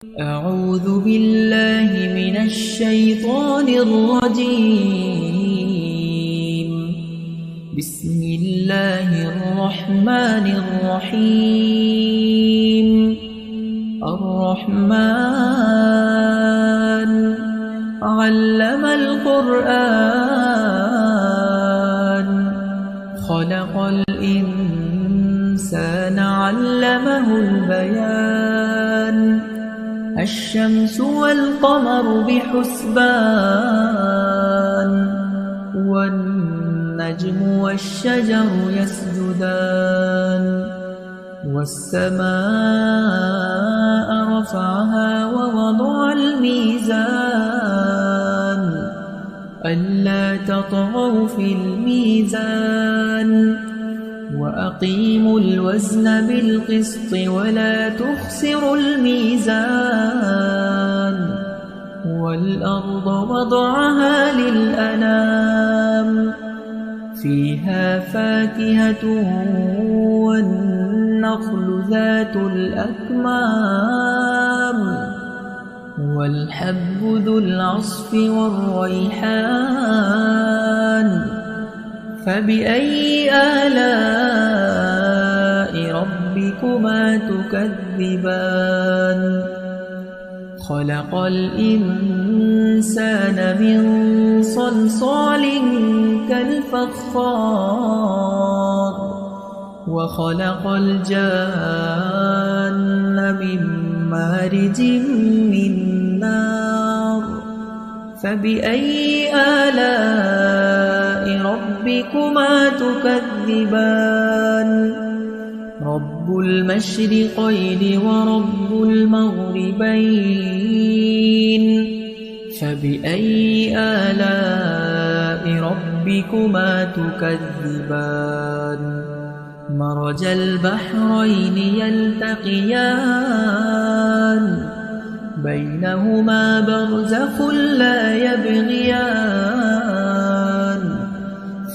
أعوذ بالله من الشيطان الرجيم. بسم الله الرحمن الرحيم. الرحمن علم القرآن خلق الإنسان علمه البيان الشمس والقمر بحسبان والنجم والشجر يسجدان والسماء رفعها ووضع الميزان ألا تطغوا في الميزان وأقيموا الوزن بالقسط ولا تخسروا الميزان والأرض وضعها للأنام فيها فاكهة والنخل ذات الأكمام والحب ذو العصف والريحان فبأي آلاء ربكما تكذبان خلق الإنسان من صلصال كالفخار وخلق الجان من مارج من نار فبأي آلاء ربكما تكذبان رب المشرقين ورب المغربين فبأي آلاء ربكما تكذبان مرج البحرين يلتقيان بينهما برزخ لا يبغيان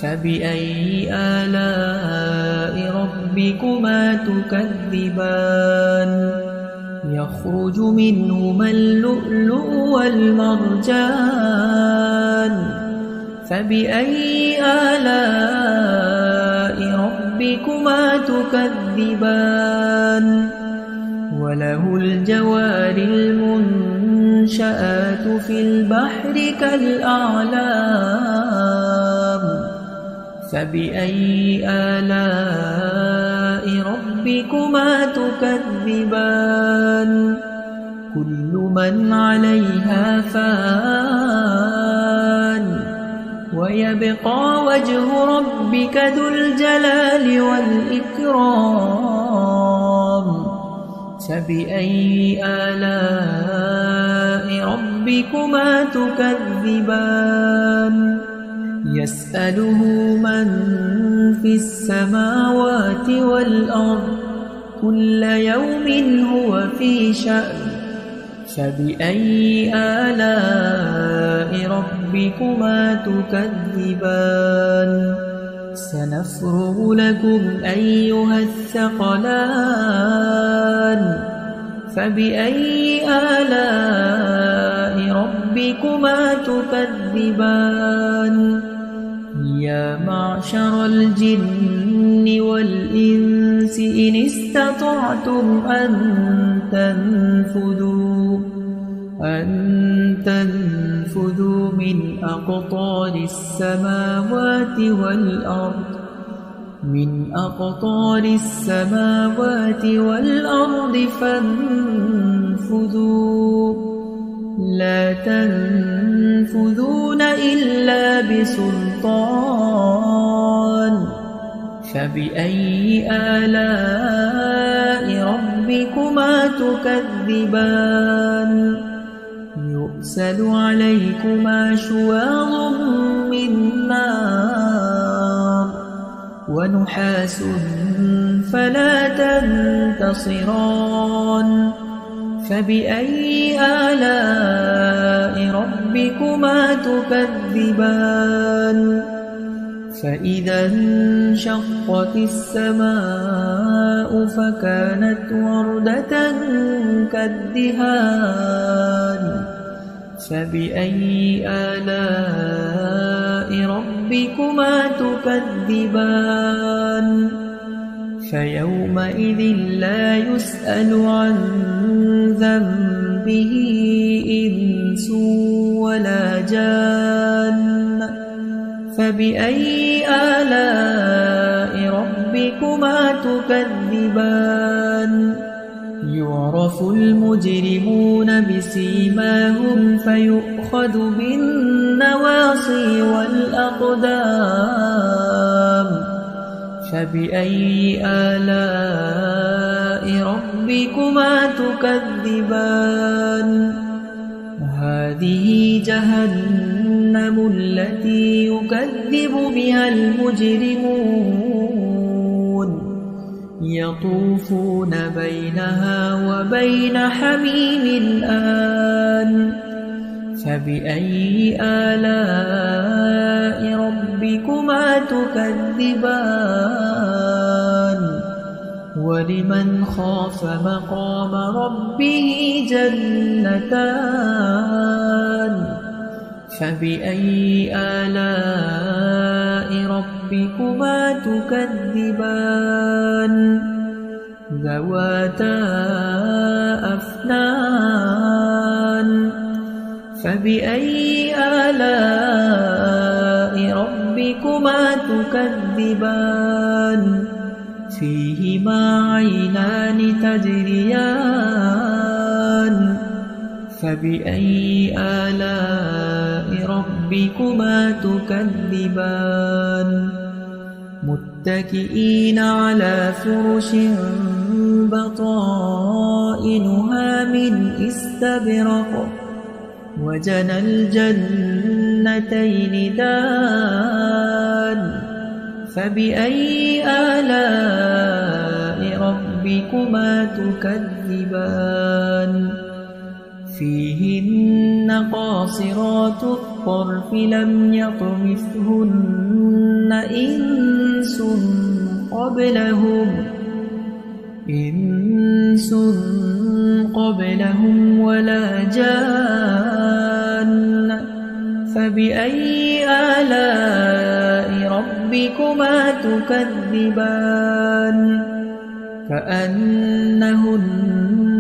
فبأي آلاء ربكما تكذبان يخرج منهما اللؤلؤ والمرجان فبأي آلاء ربكما تكذبان وله الجوار المنشآت في البحر كالأعلام فبأي آلاء ربكما تكذبان كل من عليها فان ويبقى وجه ربك ذو الجلال والإكرام فبأي آلاء ربكما تكذبان يسأله من في السماوات والأرض كل يوم هو في شأن فبأي آلاء ربكما تكذبان سنفرغ لكم أيها الثقلان فبأي آلاء ربكما تكذبان يا معشر الجن والإنس إن استطعتم أن تنفذوا من أقطار السماوات والأرض فانفذوا لا تنفذون إلا بسلطان فبأي آلاء ربكما تكذبان يرسل عليكما شواظ من نار ونحاس فلا تنتصران فبأي آلاء ربكما تكذبان فإذا انشقت السماء فكانت وردة كالدهان فبأي آلاء ربكما تكذبان فيومئذ لا يسأل عن ذنبه إنس ولا جان فبأي آلاء ربكما تكذبان يعرف المجرمون بسيماهم فيؤخذ بالنواصي والأقدام فبأي آلاء ربكما تكذبان هذه جهنم التي يكذب بها المجرمون يطوفون بينها وبين حميم آن فبأي آلاء ربكما تكذبان ولمن خاف مقام ربه جنتان فبأي آلاء ربكما تكذبان ذواتا أفنان فبأي آلاء ربكما تكذبان فيهما عينان تجريان فبأي آلاء ربكما تكذبان متكئين على فرش بطائنها من استبرق وجنى الجنتين دان فبأي آلاء ربكما تكذبان فيهن قاصرات الطرف لم يطمثهن إنس قبلهم ولا جان فبأي آلاء ربكما تكذبان كأنهن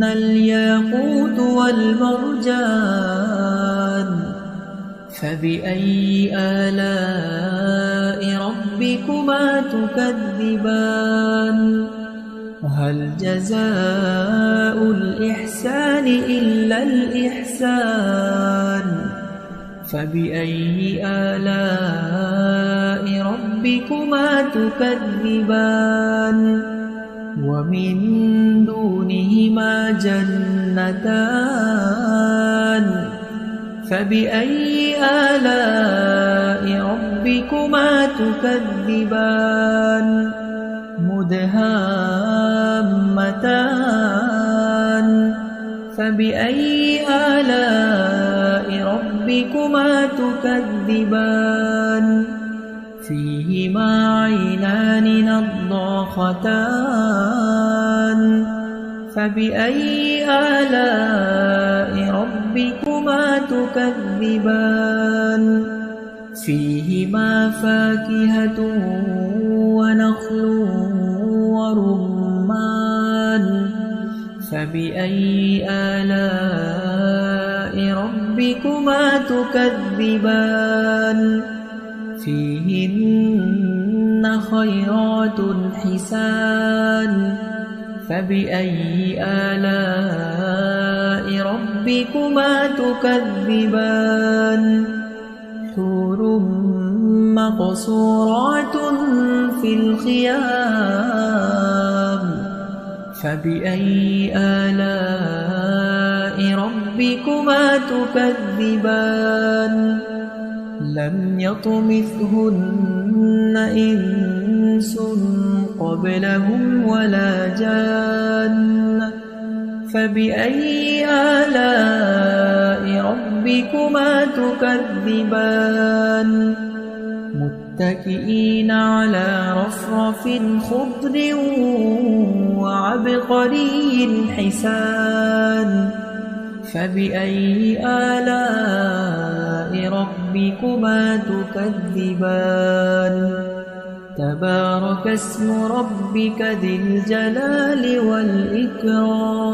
الياقوت والمرجان فبأي آلاء ربكما تكذبان هل جزاء الإحسان إلا الإحسان فبأي آلاء ربكما تكذبان ومن دونهما جنتان فبأي آلاء ربكما تكذبان مدهامتان فبأي آلاء ربكما تكذبان فيهما عينان نضاختان فبأي آلاء ربكما تكذبان فيهما فاكهة ونخل ورمان فبأي آلاء ربكما تكذبان فيهن خيرات حسان فبأي آلاء ربكما تكذبان حور مقصورات في الخيام فبأي آلاء ربكما تكذبان لم يطمثهن إنس قبلهم ولا جان فبأي آلاء ربكما تكذبان متكئين على رفرف خضر وعبقري حسان فبأي آلاء ربكما تكذبان تبارك اسم ربك ذي الجلال والإكرام